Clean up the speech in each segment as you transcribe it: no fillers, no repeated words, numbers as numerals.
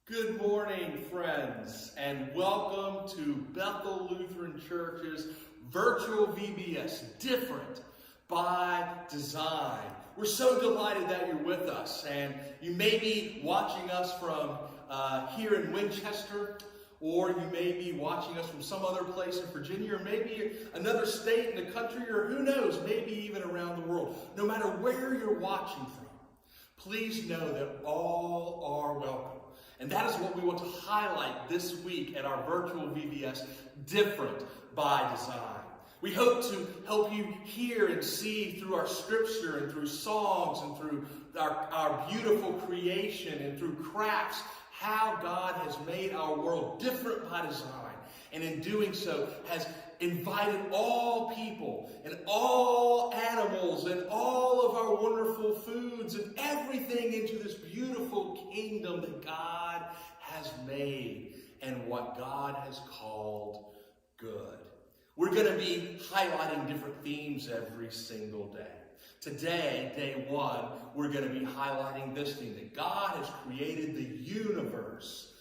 Good morning, friends, and welcome to Bethel Lutheran Church's virtual VBS, Different by Design. We're so delighted that you're with us, and you may be watching us from here in Winchester, or you may be watching us from some other place in Virginia, or maybe another state in the country, or who knows, maybe even around the world. No matter where you're watching from, please know that all are welcome. And that is what we want to highlight this week at our virtual VBS, Different by Design. We hope to help you hear and see through our scripture and through songs and through our beautiful creation and through crafts how God has made our world different by design. And in doing so has invited all people and all animals and all of our wonderful foods and everything into this beautiful kingdom that God has made and what God has called good. We're going to be highlighting different themes every single day. Today, day one, we're going to be highlighting this theme, that God has created the universe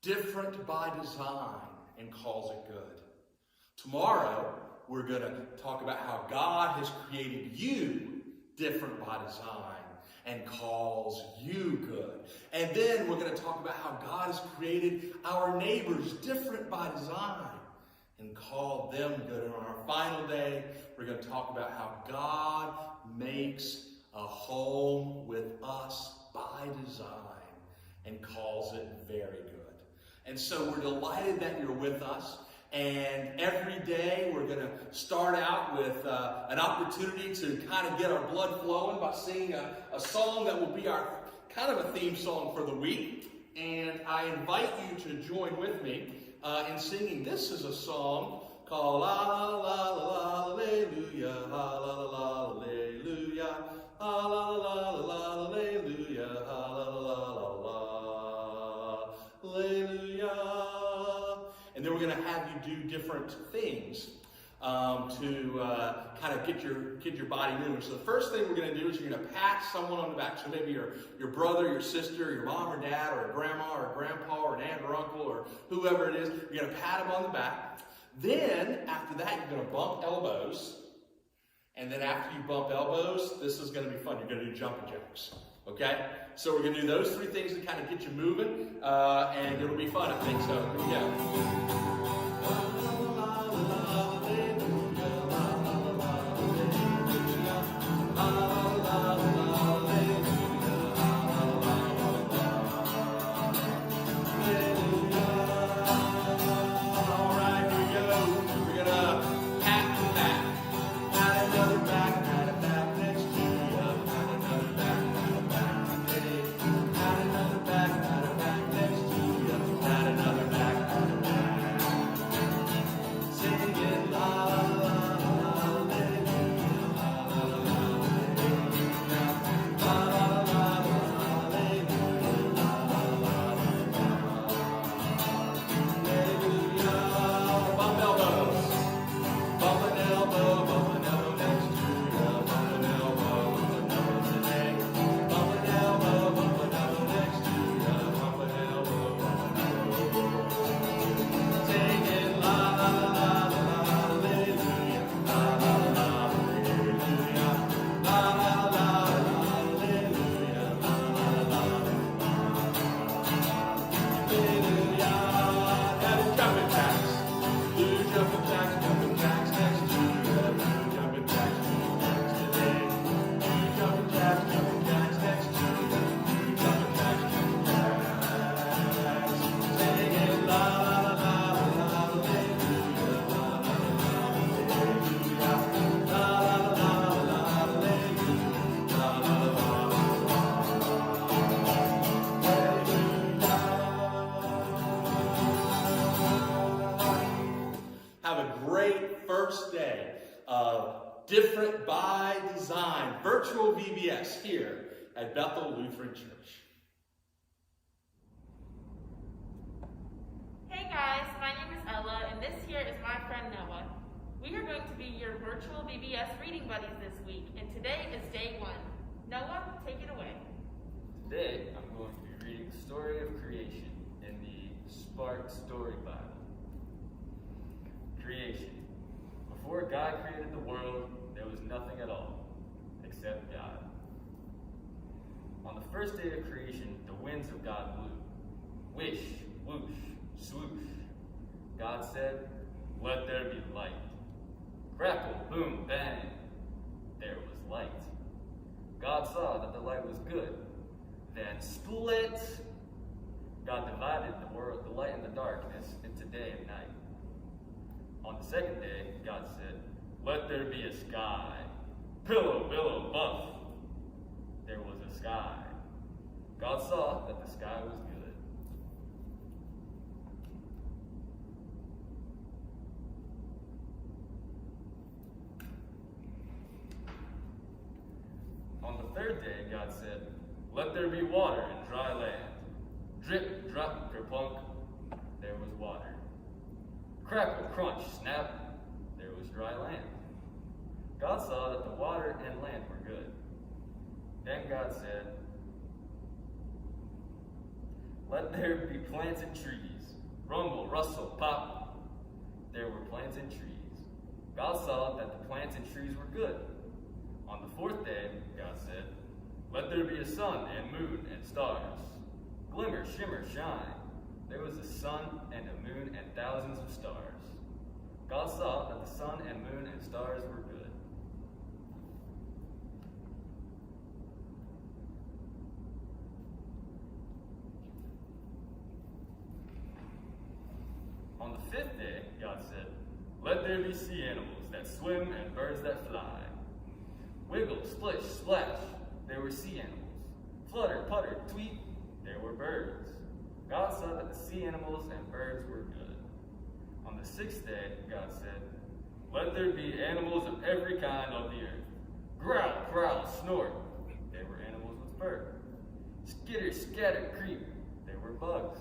different by design and calls it good. Tomorrow, we're going to talk about how God has created you different by design and calls you good. And then we're going to talk about how God has created our neighbors different by design and called them good. And on our final day, we're going to talk about how God makes a home with us by design and calls it very good. And so we're delighted that you're with us. And every day we're going to start out with an opportunity to kind of get our blood flowing by singing a song that will be our kind of a theme song for the week. And I invite you to join with me in singing. This is a song called La La La La Alleluia, La La La Alleluia, La La La La Alleluia, La La La La Alleluia. And then we're going to have you do different things to kind of get your body moving. So the first thing we're going to do is you're going to pat someone on the back. So maybe your brother, your sister, your mom or dad, or a grandma or a grandpa or an aunt or uncle or whoever it is. You're going to pat them on the back. Then after that, you're going to bump elbows. And then after you bump elbows, this is going to be fun. You're going to do jumping jacks. Okay? So we're going to do those three things to kind of get you moving, and it'll be fun, I think. So here we go. First day of Different by Design, virtual VBS here at Bethel Lutheran Church. Hey guys, my name is Ella, and this here is my friend Noah. We are going to be your virtual VBS reading buddies this week, and today is day one. Noah, take it away. Today, I'm going to be be reading the story of creation in the Spark Story Bible. Creation. Before God created the world, there was nothing at all, except God. On the first day of creation, the winds of God blew. Wish, whoosh, swoosh. God said, "Let there be light." Crackle, boom, bang. There was light. God saw that the light was good. Then split. God divided the world, the light and the darkness, into day and night. On the second day, God said, "Let there be a sky. Pillow, billow, buff." There was a sky. God saw that the sky was good. On the third day, God said, "Let there be water and dry land." Drip, drop, kerplunk. There was water. Crackle, crunch, snap. There was dry land. God saw that the water and land were good. Then God said, "Let there be plants and trees. Rumble, rustle, pop." There were plants and trees. God saw that the plants and trees were good. On the fourth day, God said, "Let there be a sun and moon and stars. Glimmer, shimmer, shine." There was a sun and a moon and thousands of stars. God saw that the sun and moon and stars were good. On the fifth day, God said, "Let there be sea animals that swim and birds that fly." Wiggle, splish, splash, there were sea animals. Flutter, putter, tweet, there were birds. God saw that the sea animals and birds were good. On the sixth day, God said, "Let there be animals of every kind of the earth. Growl, growl, snort, there were animals with fur. Skitter, scatter, creep, there were bugs.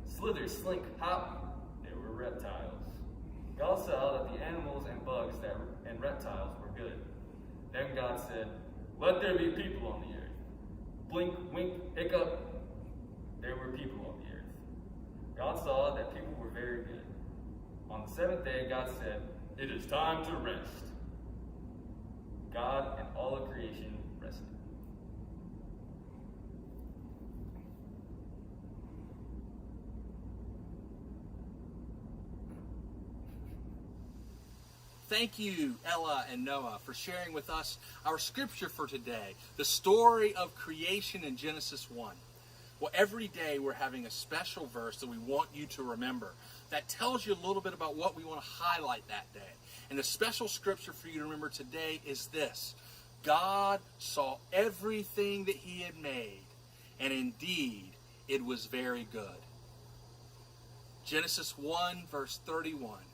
Slither, slink, hop, there were reptiles. God saw that the animals and bugs and reptiles were good. Then God said, "Let there be people on the earth." Blink, wink, hiccup, there were people on the earth. God saw that people were very good. On the seventh day, God said, "It is time to rest." God and all of creation rested. Thank you, Ella and Noah, for sharing with us our scripture for today, the story of creation in Genesis 1. Well, every day we're having a special verse that we want you to remember that tells you a little bit about what we want to highlight that day. And the special scripture for you to remember today is this: God saw everything that he had made, and indeed it was very good. Genesis 1, verse 31.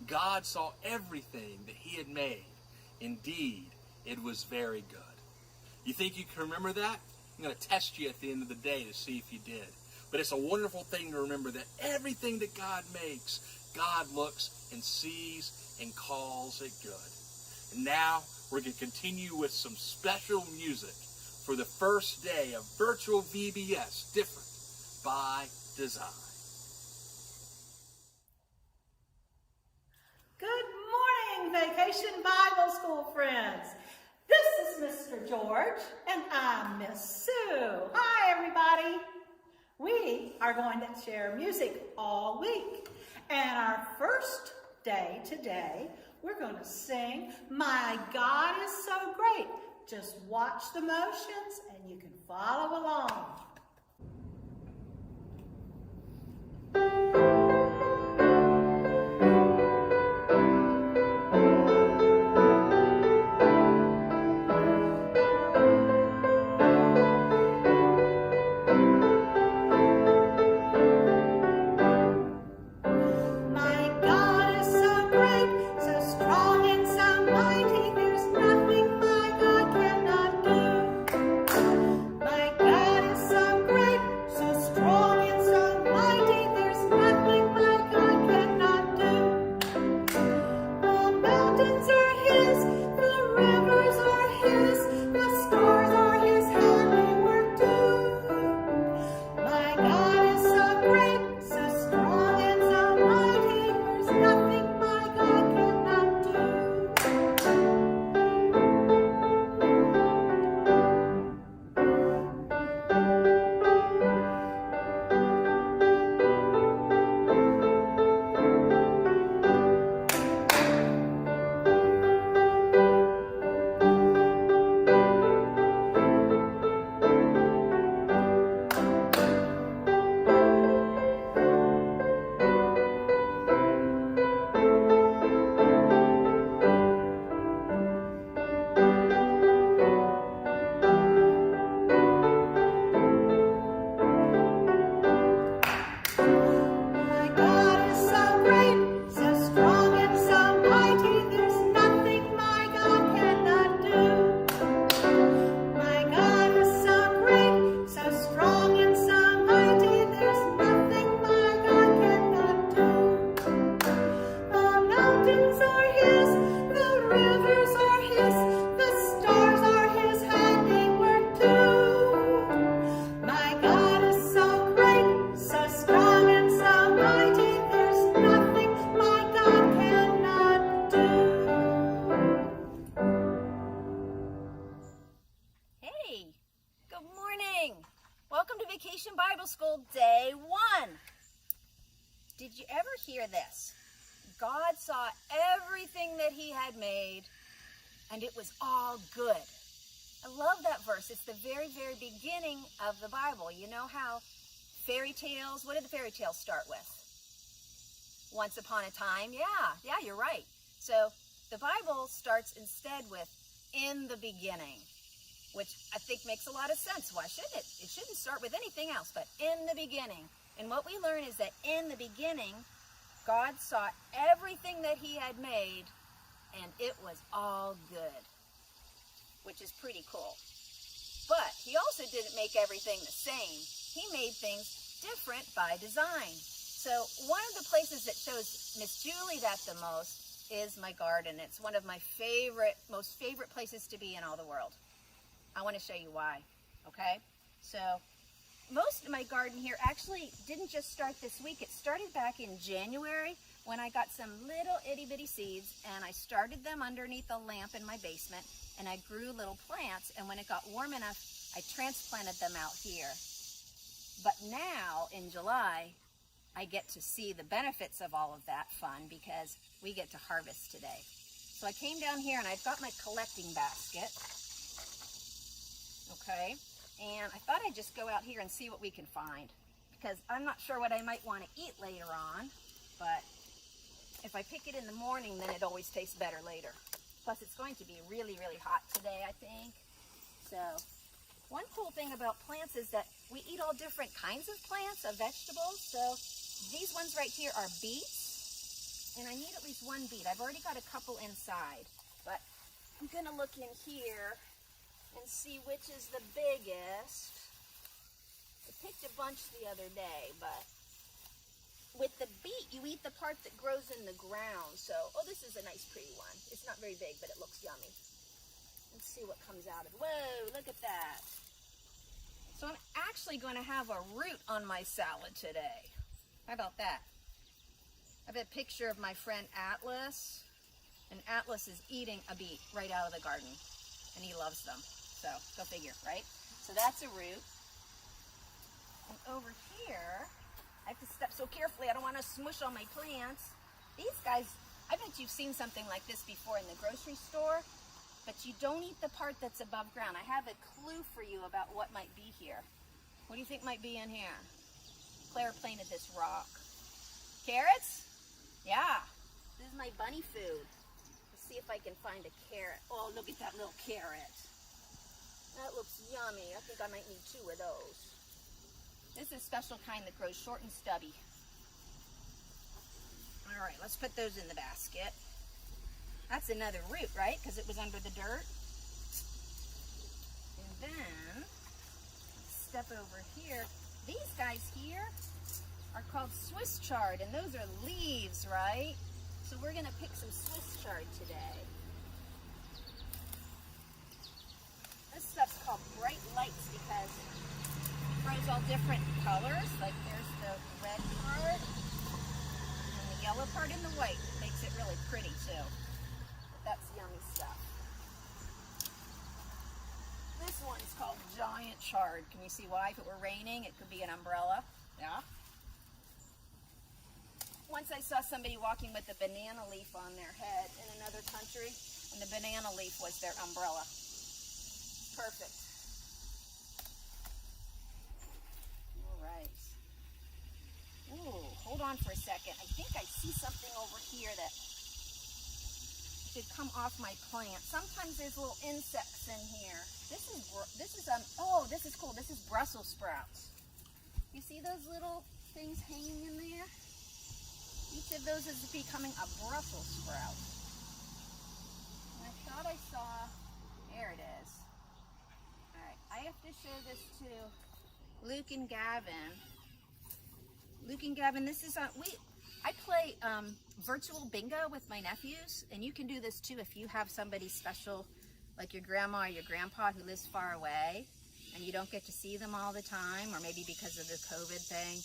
God saw everything that he had made. Indeed, it was very good. You think you can remember that? I'm going to test you at the end of the day to see if you did. But it's a wonderful thing to remember that everything that God makes, God looks and sees and calls it good. And now we're going to continue with some special music for the first day of virtual VBS, Different by Design. Good morning, Vacation Bible School friends. This is Mr. George, and I'm Miss Sue. Hi, everybody. We are going to share music all week. And our first day today, we're going to sing "My God is So Great." Just watch the motions, and you can follow along. My God is so hear this? God saw everything that he had made, and it was all good. I love that verse. It's the very, very beginning of the Bible. You know how fairy tales, what did the fairy tales start with? Once upon a time. Yeah, you're right. So the Bible starts instead with in the beginning, which I think makes a lot of sense. Why shouldn't it? It shouldn't start with anything else, but in the beginning. And what we learn is that in the beginning, God saw everything that he had made, and it was all good, which is pretty cool. But he also didn't make everything the same. He made things different by design. So one of the places that shows Miss Julie that the most is my garden. It's one of my most favorite places to be in all the world. I want to show you why, okay? So most of my garden here actually didn't just start this week. It started back in January when I got some little itty bitty seeds and I started them underneath a lamp in my basement, and I grew little plants, and when it got warm enough, I transplanted them out here. But now in July, I get to see the benefits of all of that fun because we get to harvest today. So I came down here and I've got my collecting basket. Okay, and I thought I'd just go out here and see what we can find, because I'm not sure what I might want to eat later on, but if I pick it in the morning, then it always tastes better later. Plus, it's going to be really, really hot today, I think. So, one cool thing about plants is that we eat all different kinds of plants, of vegetables. So, these ones right here are beets, and I need at least one beet. I've already got a couple inside, but I'm going to look in here and see which is the biggest. I picked a bunch the other day, but with the beet, you eat the part that grows in the ground. So, oh, this is a nice pretty one. It's not very big, but it looks yummy. Let's see what comes out of it. Whoa, look at that. So I'm actually going to have a root on my salad today. How about that? I have a picture of my friend Atlas, and Atlas is eating a beet right out of the garden, and he loves them. So, go figure, right? So that's a root. And over here, I have to step so carefully. I don't want to smush all my plants. These guys, I bet you've seen something like this before in the grocery store, but you don't eat the part that's above ground. I have a clue for you about what might be here. What do you think might be in here? Claire planted this rock. Carrots? Yeah. This is my bunny food. Let's see if I can find a carrot. Oh, look at that little carrot. That looks yummy. I think I might need 2 of those. This is a special kind that grows short and stubby. All right, let's put those in the basket. That's another root, right? Because it was under the dirt. And then, step over here. These guys here are called Swiss chard, and those are leaves, right? So we're going to pick some Swiss chard today. This stuff's called bright lights because it grows all different colors. Like there's the red part and the yellow part and the white. It makes it really pretty too. But that's yummy stuff. This one's called giant chard. Can you see why? If it were raining, it could be an umbrella. Yeah. Once I saw somebody walking with a banana leaf on their head in another country, and the banana leaf was their umbrella. Perfect. All right. Ooh, hold on for a second. I think I see something over here that should come off my plant. Sometimes there's little insects in here. This is oh, this is cool. This is Brussels sprouts. You see those little things hanging in there? Each of those is becoming a Brussels sprout. And I thought I saw, there it is. I have to show this to Luke and Gavin. Luke and Gavin, this is I play virtual bingo with my nephews, and you can do this too if you have somebody special, like your grandma or your grandpa who lives far away, and you don't get to see them all the time, or maybe because of the COVID thing.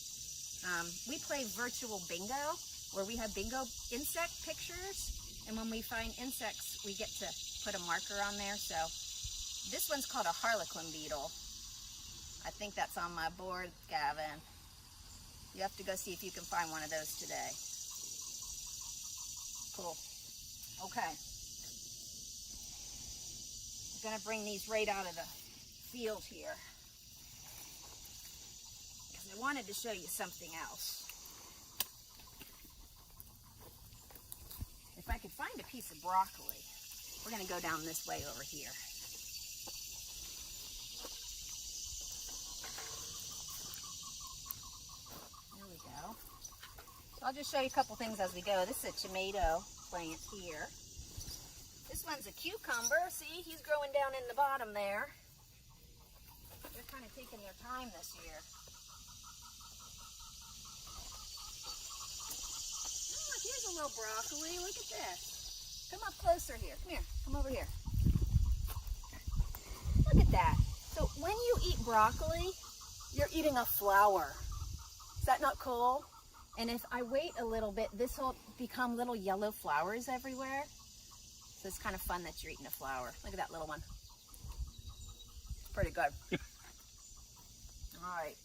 We play virtual bingo, where we have bingo insect pictures, and when we find insects, we get to put a marker on there. So this one's called a harlequin beetle. I think that's on my board, Gavin. You have to go see if you can find one of those today. Okay. I'm gonna bring these right out of the field here, because I wanted to show you something else. If I could find a piece of broccoli, we're gonna go down this way over here. There we go. So I'll just show you a couple things as we go. This is a tomato plant here. This one's a cucumber. See, he's growing down in the bottom there. They're kind of taking their time this year. Oh, here's a little broccoli. Look at this. Come up closer here. Come here. Come over here. Look at that. So when you eat broccoli, you're eating a flower. Is that not cool? And if I wait a little bit, this will become little yellow flowers everywhere. So it's kind of fun that you're eating a flower. Look at that little one. Pretty good. All right.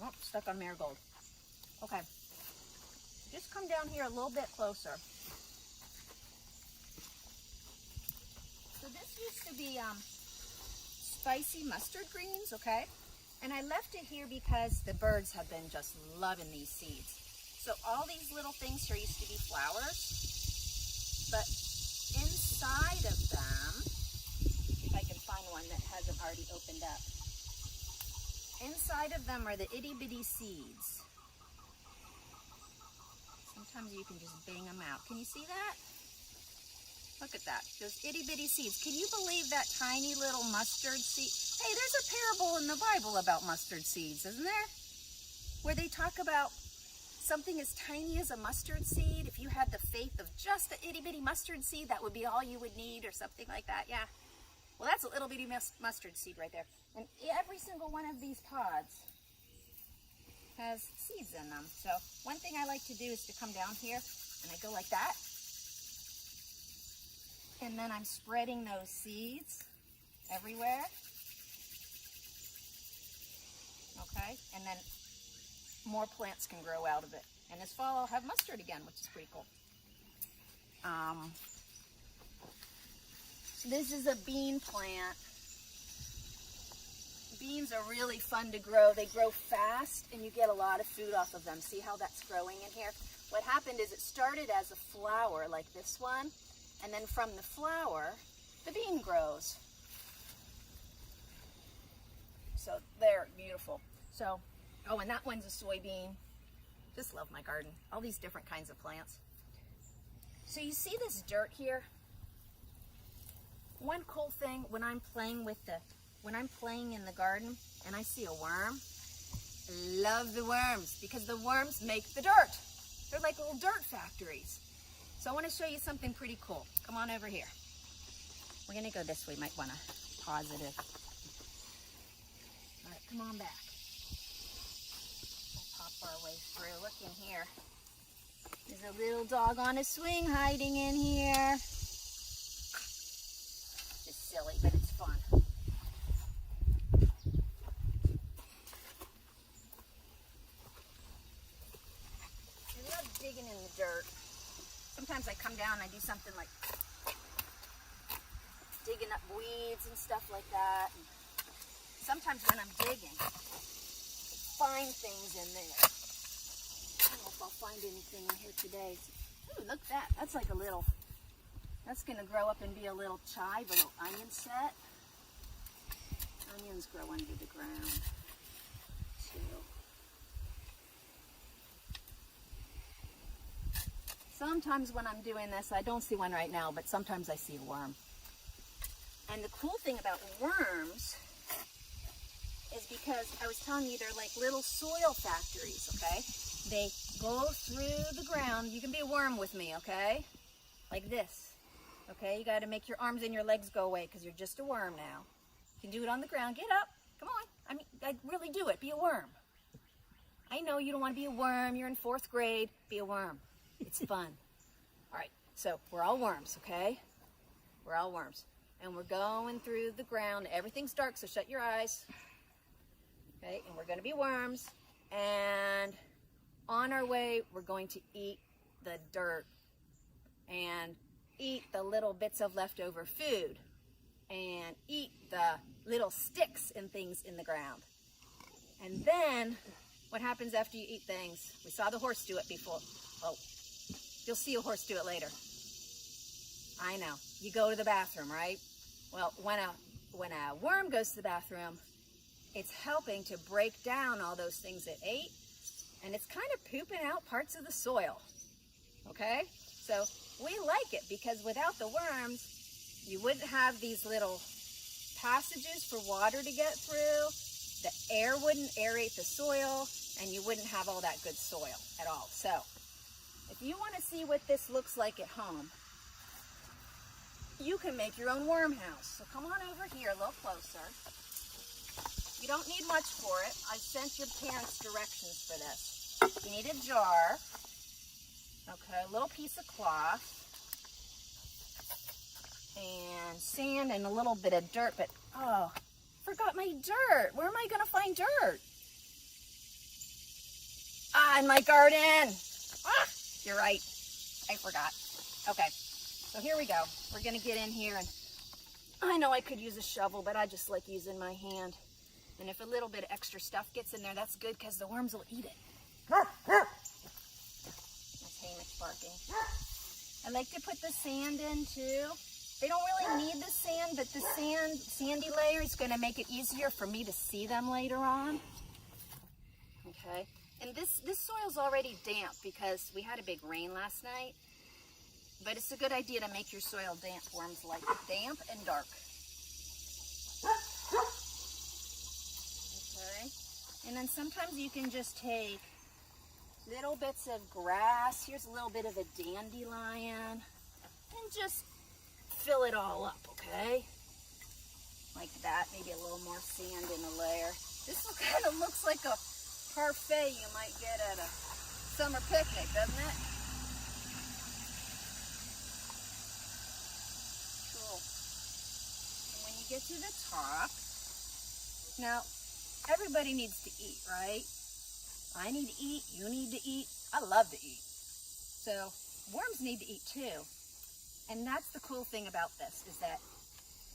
Oh, stuck on marigold. Okay. Just come down here a little bit closer. So this used to be spicy mustard greens, okay? And I left it here because the birds have been just loving these seeds. So all these little things here used to be flowers, but inside of them, if I can find one that hasn't already opened up, inside of them are the itty bitty seeds. Sometimes you can just bang them out. Can you see that? Look at that, those itty bitty seeds. Can you believe that tiny little mustard seed? Hey, there's a parable in the Bible about mustard seeds, isn't there? Where they talk about something as tiny as a mustard seed. If you had the faith of just the itty bitty mustard seed, that would be all you would need, or something like that. Yeah. Well, that's a little bitty mustard seed right there. And every single one of these pods has seeds in them. So one thing I like to do is to come down here and I go like that. And then I'm spreading those seeds everywhere. Okay, and then more plants can grow out of it. And this fall I'll have mustard again, which is pretty cool. So this is a bean plant. Beans are really fun to grow. They grow fast and you get a lot of food off of them. See how that's growing in here? What happened is it started as a flower like this one, and then from the flower, the bean grows. So they're beautiful. So, oh, and that one's a soybean. Just love my garden. All these different kinds of plants. So you see this dirt here? One cool thing when I'm playing in the garden and I see a worm, I love the worms because the worms make the dirt. They're like little dirt factories. So I want to show you something pretty cool. Come on over here. We're going to go this way. Might want to pause it. All right, come on back. We'll pop our way through. Look in here. There's a little dog on a swing hiding in here. It's silly, but it's fun. I love digging in the dirt. Sometimes I come down and I do something like digging up weeds and stuff like that. And sometimes when I'm digging, I find things in there. I don't know if I'll find anything in here today. Ooh, look at that. That's like a little, that's going to grow up and be a little chive, a little onion set. Onions grow under the ground too. Sometimes when I'm doing this, I don't see one right now, but sometimes I see a worm. And the cool thing about worms is because I was telling you they're like little soil factories, okay? They go through the ground. You can be a worm with me, okay? Like this, okay? You got to make your arms and your legs go away because you're just a worm now. You can do it on the ground. Get up. Come on. I mean, I really do it. Be a worm. I know you don't want to be a worm. You're in 4th grade. Be a worm. It's fun. All right, so we're all worms, okay? We're all worms. And we're going through the ground. Everything's dark, so shut your eyes. Okay, and we're going to be worms. And on our way, we're going to eat the dirt. And eat the little bits of leftover food and eat the little sticks and things in the ground. And then what happens after you eat things? We saw the horse do it before. Oh, you'll see a horse do it later. I know. You go to the bathroom, right? Well, when a worm goes to the bathroom, it's helping to break down all those things it ate, and it's kind of pooping out parts of the soil. Okay? So we like it because without the worms, you wouldn't have these little passages for water to get through. The air wouldn't aerate the soil, and you wouldn't have all that good soil at all. So if you want to see what this looks like at home, you can make your own worm house. So come on over here a little closer. You don't need much for it. I sent your parents directions for this. You need a jar, okay, a little piece of cloth, and sand and a little bit of dirt, but oh, forgot my dirt. Where am I gonna find dirt? Ah, in my garden. Ah, you're right. I forgot. Okay, so here we go. We're gonna get in here, and I know I could use a shovel, but I just like using my hand. And if a little bit of extra stuff gets in there, that's good because the worms will eat it. That's Hamish barking. I like to put the sand in too. They don't really need the sand, but the sandy layer is going to make it easier for me to see them later on. Okay, and this soil's already damp because we had a big rain last night. But it's a good idea to make your soil damp. Worms like it damp and dark. Okay, and then sometimes you can just take little bits of grass. Here's a little bit of a dandelion, and just fill it all up, okay? Like that, maybe a little more sand in a layer. This kind of looks like a parfait you might get at a summer picnic, doesn't it? Cool. And when you get to the top, now everybody needs to eat, right? I need to eat, you need to eat, I love to eat. So worms need to eat too. And that's the cool thing about this, is that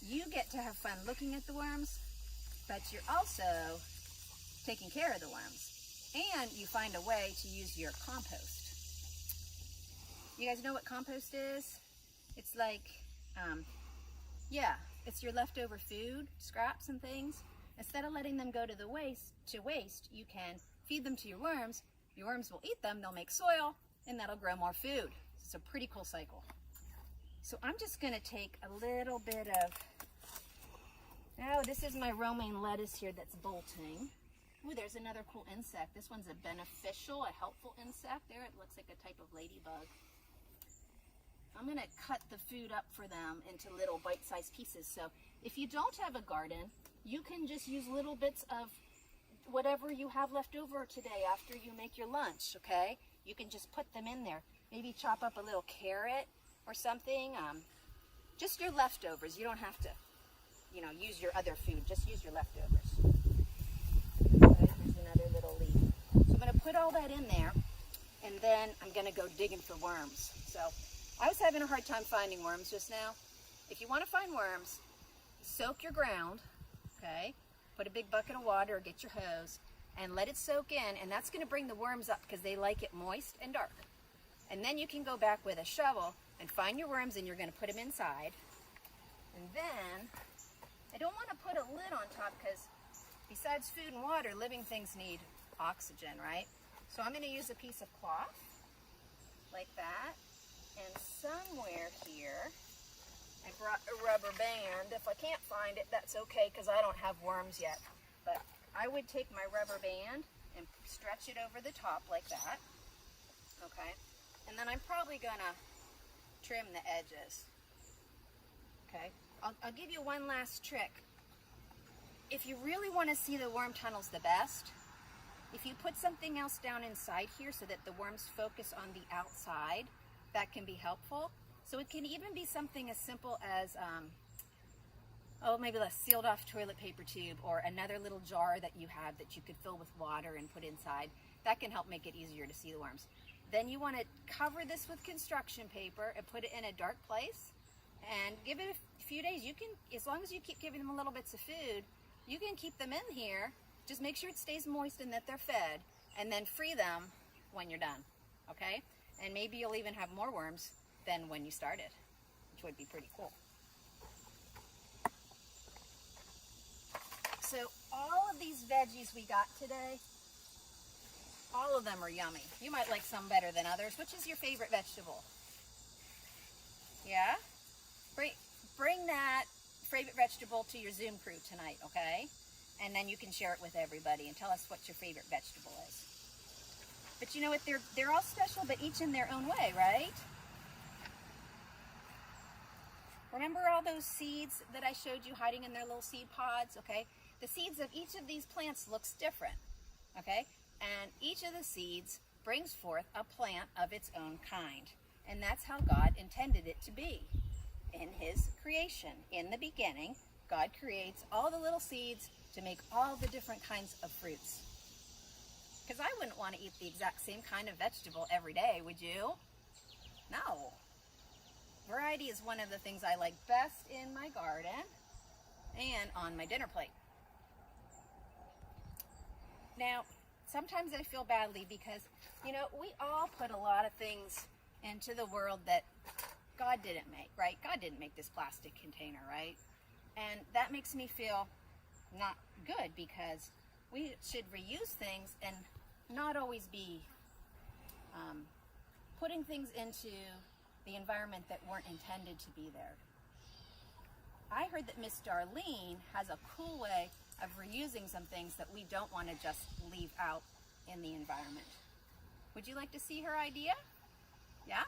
you get to have fun looking at the worms, but you're also taking care of the worms. And you find a way to use your compost. You guys know what compost is? It's like, it's your leftover food, scraps and things. Instead of letting them go to the waste, you can feed them to your worms will eat them, they'll make soil, and that'll grow more food. It's a pretty cool cycle. So I'm just gonna take a little bit of, this is my romaine lettuce here that's bolting. Ooh, there's another cool insect. This one's a beneficial, a helpful insect. There, it looks like a type of ladybug. I'm gonna cut the food up for them into little bite-sized pieces. So if you don't have a garden, you can just use little bits of whatever you have left over today after you make your lunch, okay? You can just put them in there. Maybe chop up a little carrot or something, just your leftovers. You don't have to, use your other food, just use your leftovers. Okay, here's another little leaf. So I'm gonna put all that in there, and then I'm gonna go digging for worms. So I was having a hard time finding worms just now. If you wanna find worms, soak your ground, okay? Put a big bucket of water or get your hose and let it soak in, and that's gonna bring the worms up because they like it moist and dark. And then you can go back with a shovel and find your worms, and you're gonna put them inside. And then, I don't wanna put a lid on top because besides food and water, living things need oxygen, right? So I'm gonna use a piece of cloth, like that. And somewhere here, I brought a rubber band. If I can't find it, that's okay because I don't have worms yet. But I would take my rubber band and stretch it over the top like that, okay? And then I'm probably gonna trim the edges, okay? I'll give you one last trick. If you really want to see the worm tunnels the best, if you put something else down inside here so that the worms focus on the outside, that can be helpful. So it can even be something as simple as, maybe a sealed off toilet paper tube or another little jar that you have that you could fill with water and put inside. That can help make it easier to see the worms. Then you want to cover this with construction paper and put it in a dark place and give it a few days. You can, as long as you keep giving them a little bits of food, you can keep them in here. Just make sure it stays moist and that they're fed, and then free them when you're done, okay? And maybe you'll even have more worms than when you started, which would be pretty cool. So all of these veggies we got today, all of them are yummy. You might like some better than others. Which is your favorite vegetable? Yeah? Bring that favorite vegetable to your Zoom crew tonight, okay? And then you can share it with everybody and tell us what your favorite vegetable is. But you know what? They're all special, but each in their own way, right? Remember all those seeds that I showed you hiding in their little seed pods, okay? The seeds of each of these plants looks different, okay? And each of the seeds brings forth a plant of its own kind. And that's how God intended it to be in his creation. In the beginning, God creates all the little seeds to make all the different kinds of fruits. Because I wouldn't want to eat the exact same kind of vegetable every day, would you? No. Variety is one of the things I like best in my garden and on my dinner plate. Now, sometimes I feel badly because, you know, we all put a lot of things into the world that God didn't make, right? God didn't make this plastic container, right? And that makes me feel not good because we should reuse things and not always be putting things into the environment that weren't intended to be there. I heard that Miss Darlene has a cool way of reusing some things that we don't want to just leave out in the environment. Would you like to see her idea? Yeah?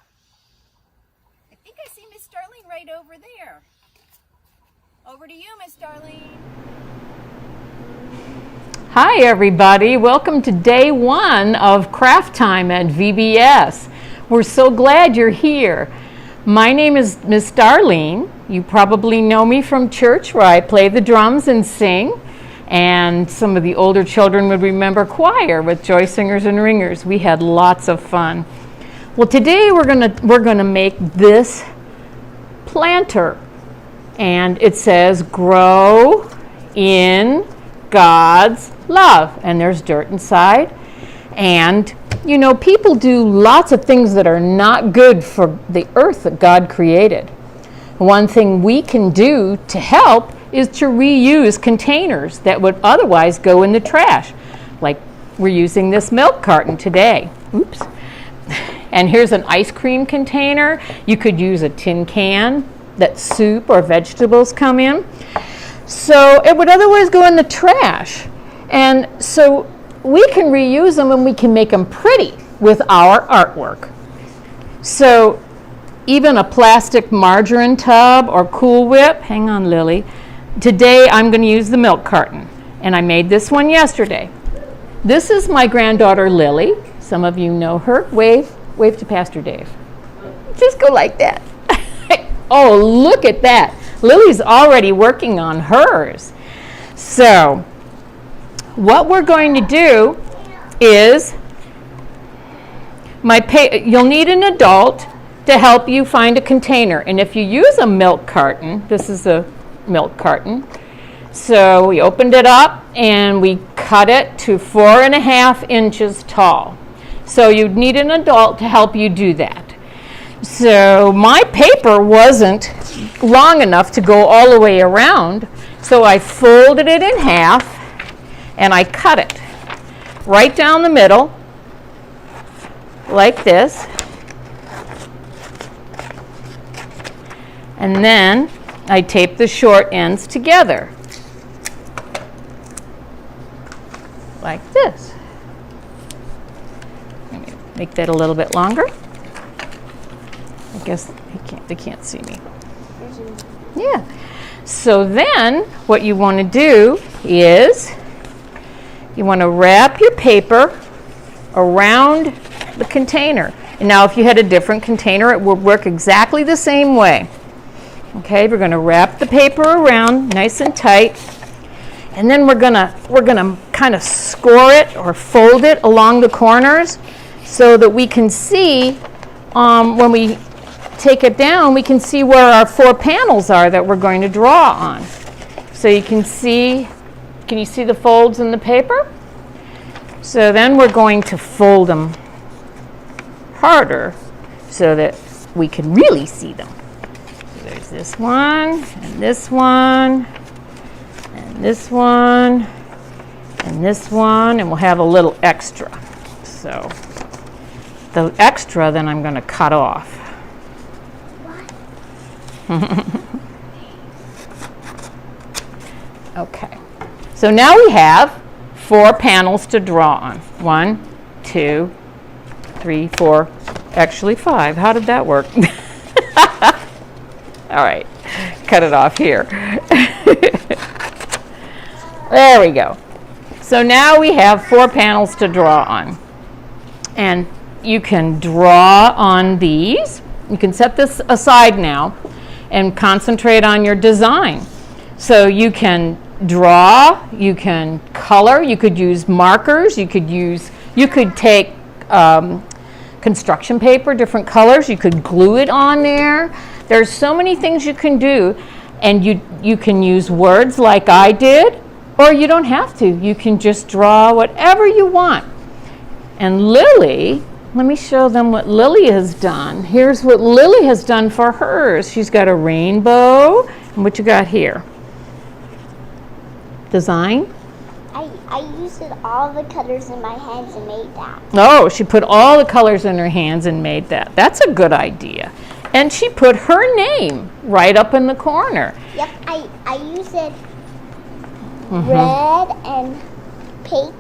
I think I see Miss Darlene right over there. Over to you, Miss Darlene. Hi everybody, welcome to day 1 of craft time at VBS. We're so glad you're here. My name is Miss Darlene. You probably know me from church where I play the drums and sing. And some of the older children would remember choir with Joy Singers and Ringers. We had lots of fun. Well, today we're gonna make this planter. And it says, grow in God's love. And there's dirt inside. And, you know, people do lots of things that are not good for the earth that God created. One thing we can do to help is to reuse containers that would otherwise go in the trash. Like we're using this milk carton today. Oops. And here's an ice cream container. You could use a tin can that soup or vegetables come in. So it would otherwise go in the trash. And so we can reuse them and we can make them pretty with our artwork. So even a plastic margarine tub or Cool Whip, hang on Lily, today I'm going to use the milk carton. And I made this one yesterday. This is my granddaughter Lily. Some of you know her. Wave to Pastor Dave. Just go like that. Oh, look at that. Lily's already working on hers. So what we're going to do is, you'll need an adult to help you find a container. And if you use a milk carton, this is a milk carton. So we opened it up and we cut it to 4.5 inches tall. So you'd need an adult to help you do that. So my paper wasn't long enough to go all the way around, so I folded it in half and I cut it right down the middle like this. And then I tape the short ends together like this. Let me make that a little bit longer. I guess they can't see me. Yeah. So then what you want to do is you want to wrap your paper around the container. And now if you had a different container, it would work exactly the same way. Okay, we're going to wrap the paper around nice and tight. And then we're going to kind of score it or fold it along the corners so that we can see when we take it down, we can see where our 4 panels are that we're going to draw on. So you can see, can you see the folds in the paper? So then we're going to fold them harder so that we can really see them. So there's this one, and this one, and this one, and this one, and we'll have a little extra. So the extra then I'm going to cut off. Okay, so now we have 4 panels to draw on. 1, 2, 3, 4, actually 5. How did that work? All right, cut it off here. There we go. So now we have 4 panels to draw on. And you can draw on these. You can set this aside now and concentrate on your design. So you can draw, you can color, you could use markers, you could take construction paper, different colors, you could glue it on there. There's so many things you can do, and you can use words like I did, or you don't have to. You can just draw whatever you want. And Lily, let me show them what Lily has done. Here's what Lily has done for hers. She's got a rainbow. And what you got here? Design? I used all the colors in my hands and made that. Oh, she put all the colors in her hands and made that. That's a good idea. And she put her name right up in the corner. Yep, I used red and pink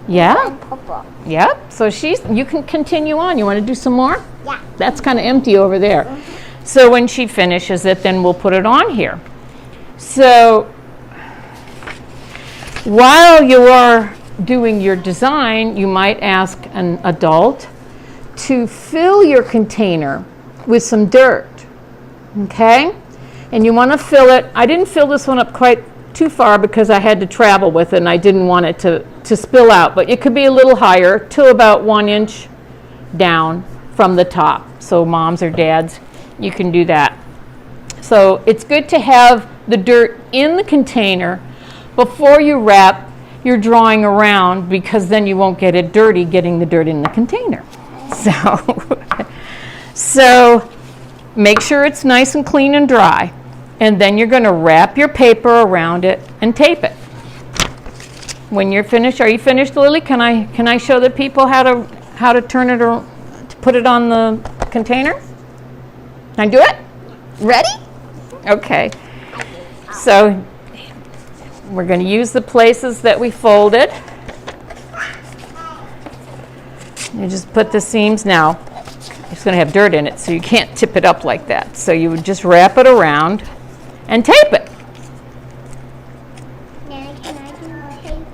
Yeah. and purple. Yep. So you can continue on. You want to do some more? Yeah. That's kind of empty over there. So when she finishes it, then we'll put it on here. So while you are doing your design, you might ask an adult to fill your container with some dirt, okay? And you want to fill it. I didn't fill this one up quite too far because I had to travel with it and I didn't want it to spill out, but it could be a little higher, to about 1 inch down from the top. So moms or dads, you can do that. So it's good to have the dirt in the container before you wrap your drawing around, because then you won't get it dirty getting the dirt in the container. So make sure it's nice and clean and dry. And then you're going to wrap your paper around it and tape it. When you're finished, are you finished, Lily? Can I show the people how to turn it or to put it on the container? Can I do it? Ready? Okay. So we're going to use the places that we folded. You just put the seams now. It's going to have dirt in it, so you can't tip it up like that. So you would just wrap it around and tape it. Now, can I do tape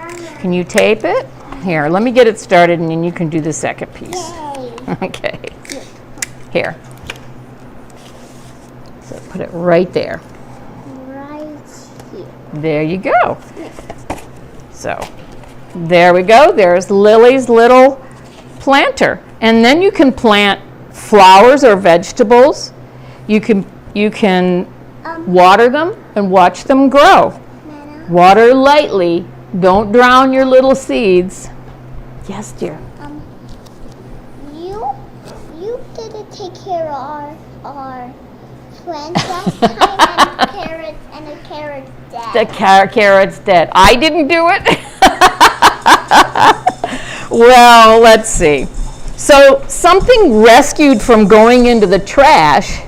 it? Can you tape it? Here, let me get it started, and then you can do the second piece. Yay. Okay. Here. So put it right there. Right here. There you go. So there we go. There's Lily's little planter. And then you can plant flowers or vegetables. You can water them and watch them grow. Nana, Water lightly. Don't drown your little seeds. Yes, dear. you didn't take care of our plants last time, and the carrot's dead. The carrot's dead. I didn't do it? Well, let's see. So something rescued from going into the trash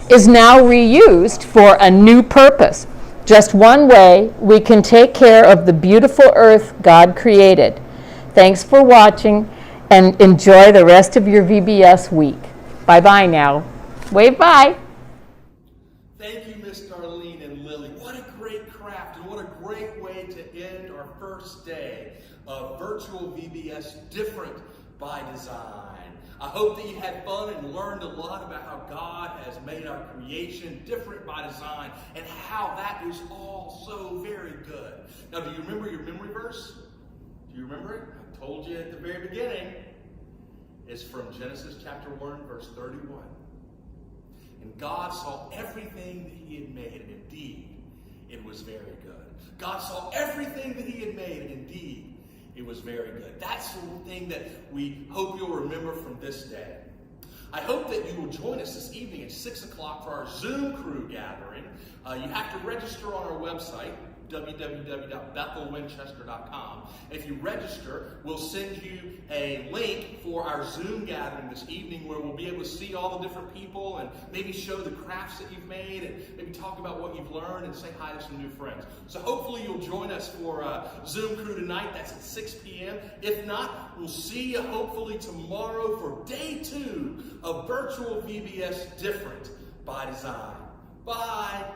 is now reused for a new purpose. Just one way we can take care of the beautiful earth God created. Thanks for watching, and enjoy the rest of your VBS week. Bye-bye now. Wave bye. Thank you, Miss Darlene and Lily. What a great craft, and what a great way to end our first day of virtual VBS Different by Design. I hope that you had fun and learned a lot about how God has made our creation different by design, and how that is all so very good. Now, do you remember your memory verse? Do you remember it? I told you at the very beginning. is from Genesis chapter 1, verse 31. And God saw everything that he had made, and indeed, it was very good. God saw everything that he had made, and indeed, it was very good. That's the thing that we hope you'll remember from this day. I hope that you will join us this evening at 6 o'clock for our Zoom crew gathering. You have to register on our website, www.bethelwinchester.com. If you register, we'll send you a link for our Zoom gathering this evening where we'll be able to see all the different people and maybe show the crafts that you've made and maybe talk about what you've learned and say hi to some new friends. So hopefully you'll join us for Zoom crew tonight. That's at 6 p.m. If not, we'll see you hopefully tomorrow for day 2 of virtual VBS Different by Design. Bye.